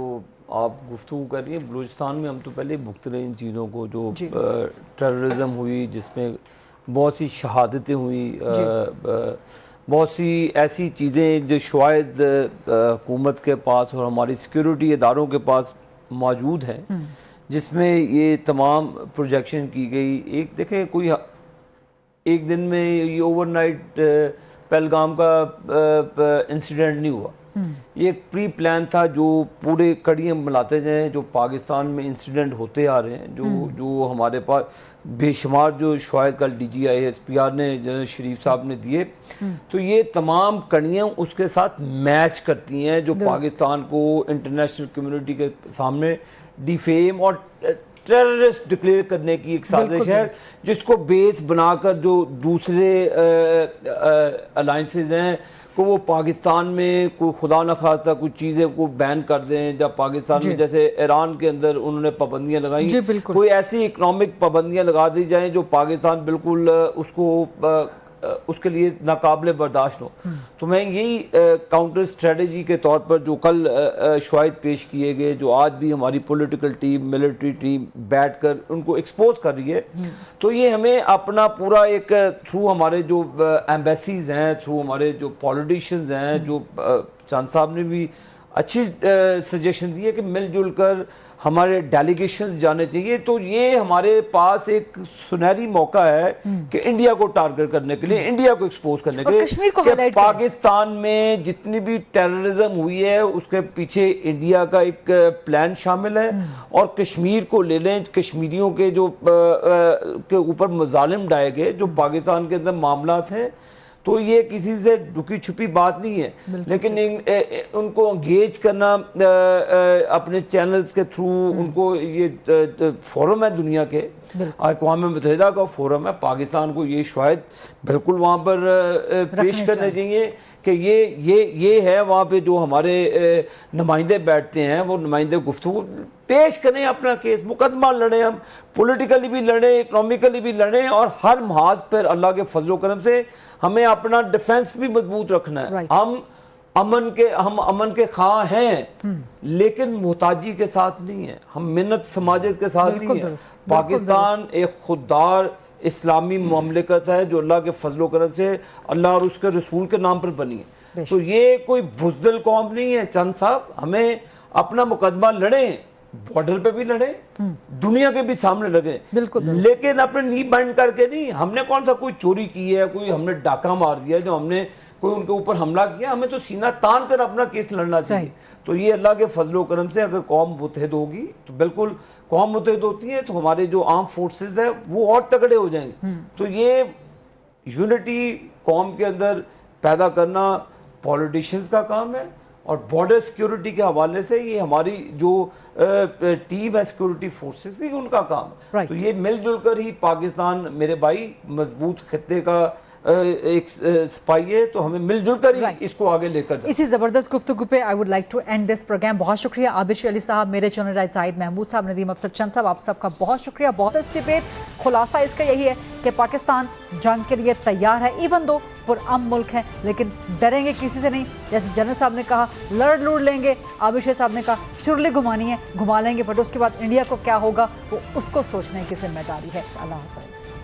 आप गुफ्तगू कर रही हैं, बलूचिस्तान में हम तो पहले भुगत रहे इन चीज़ों को, जो टेररिज्म हुई जिसमें बहुत सी शहादतें हुई, बहुत सी ऐसी चीज़ें जो शायद हुकूमत के पास और हमारी सिक्योरिटी इदारों के पास मौजूद हैं, जिसमें ये तमाम प्रोजेक्शन की गई। एक देखें, कोई एक दिन में ये ओवरनाइट पहलगाम का इंसिडेंट नहीं हुआ, ये एक प्री प्लान था जो पूरे कड़ियाँ मिलाते जाएँ, जो पाकिस्तान में इंसिडेंट होते आ रहे हैं, जो हमारे पास बेशुमार, जो शायद कल DG ISPR ने शरीफ साहब ने दिए, तो ये तमाम कड़ियाँ उसके साथ मैच करती हैं, जो पाकिस्तान को इंटरनेशनल कम्युनिटी के सामने डिफेम और टेररिस्ट डिक्लेयर करने की एक साजिश है, जिसको बेस बनाकर जो दूसरे अलाइंसेज हैं को वो पाकिस्तान में कोई खुदा न खास्ता कुछ चीज़ें को बैन कर दें। जब पाकिस्तान में जैसे ईरान के अंदर उन्होंने पाबंदियां लगाई, कोई ऐसी इकोनॉमिक पाबंदियां लगा दी जाएं जो पाकिस्तान बिल्कुल उसके लिए नाकाबिले बर्दाश्त हो। तो मैं यही काउंटर स्ट्रेटजी के तौर पर जो कल शवाहिद पेश किए गए, जो आज भी हमारी पॉलिटिकल टीम, मिलिट्री टीम बैठकर उनको एक्सपोज कर रही है, तो ये हमें अपना पूरा एक थ्रू हमारे जो एम्बेसीज हैं, थ्रू हमारे जो पॉलिटिशियंस हैं, जो चांद साहब ने भी अच्छी सजेशन दी है कि मिलजुल कर हमारे डेलीगेशन जाने चाहिए। तो ये हमारे पास एक सुनहरी मौका है कि इंडिया को टारगेट करने के लिए, इंडिया को एक्सपोज करने के लिए, कश्मीर को कि पाकिस्तान में जितनी भी टेररिज्म हुई है उसके पीछे इंडिया का एक प्लान शामिल है। और कश्मीर को ले लें, कश्मीरियों के जो के ऊपर मजालिम ढाए गए, जो पाकिस्तान के अंदर मामलात हैं, तो ये किसी से लुकी छुपी बात नहीं है, लेकिन उनको एंगेज करना अपने चैनल्स के थ्रू, उनको ये फोरम है दुनिया के, अक़वाम मुत्तहिदा का फोरम है, पाकिस्तान को ये शायद बिल्कुल वहाँ पर पेश करने चाहिए कि ये है वहाँ पे जो हमारे नुमाइंदे बैठते हैं, वो नुमाइंदे गुफ्तगू पेश करें, अपना केस मुकदमा लड़ें, हम पॉलिटिकली भी लड़ें, इकोनॉमिकली भी लड़ें, और हर महाज पर अल्लाह के फजलो करम से हमें अपना डिफेंस भी मजबूत रखना है। हम अमन के खां हैं, लेकिन मोहताजी के साथ नहीं है, हम मिन्नत समाजियत के साथ नहीं है। पाकिस्तान एक खुददार इस्लामी ममलिकत है जो अल्लाह के फजलो करम से अल्लाह और उसके रसूल के नाम पर बनी है। तो ये कोई बुज़दिल कौम नहीं है चंद साहब, हमें अपना मुकदमा लड़ें, बॉर्डर पे भी लड़े, दुनिया के भी सामने लगे, लेकिन अपने नी बैंड करके नहीं। हमने कौन सा कोई चोरी की है, कोई हमने डाका मार दिया, जो हमने कोई उनके ऊपर हमला किया, हमें तो सीना तान कर अपना केस लड़ना चाहिए। तो ये अल्लाह के फजलो करम से अगर कौम मुत्तहिद होगी, तो बिल्कुल कौम मुत्तहिद होती है तो हमारे जो आर्म फोर्सेस है वो और तगड़े हो जाएंगे। तो ये यूनिटी कौम के अंदर पैदा करना पॉलिटिशियंस का काम है, और बॉर्डर सिक्योरिटी के हवाले से ये हमारी जो टीम है सिक्योरिटी फोर्सेस की, उनका काम है। तो ये मिलजुल कर ही पाकिस्तान मेरे भाई मजबूत खित्ते का एक सिपाही है, तो हमें मिलजुल कर ही इसको आगे लेकर जाए। इसी ज़बरदस्त गुफ्तगू पे I would like to end this programme. बहुत शुक्रिया आबिश अली साहब, मेरे चैनल राइट जाहिद महमूद साहब, नदीम अफसर चंद साहब, आप सबका बहुत शुक्रिया। बहुत इस डिबेट खुलासा इसका यही है कि पाकिस्तान जंग के लिए तैयार है, इवन दो पुरअमन मुल्क है, लेकिन डरेंगे किसी से नहीं। जैसे जनरल साहब ने कहा लड़ लूट लेंगे, आबिश साहब ने कहा चुरली घुमानी है, घुमा लेंगे, बट उसके बाद इंडिया को क्या होगा वो उसको सोचने की जिम्मेदारी है। अल्लाह हाफ़िज़।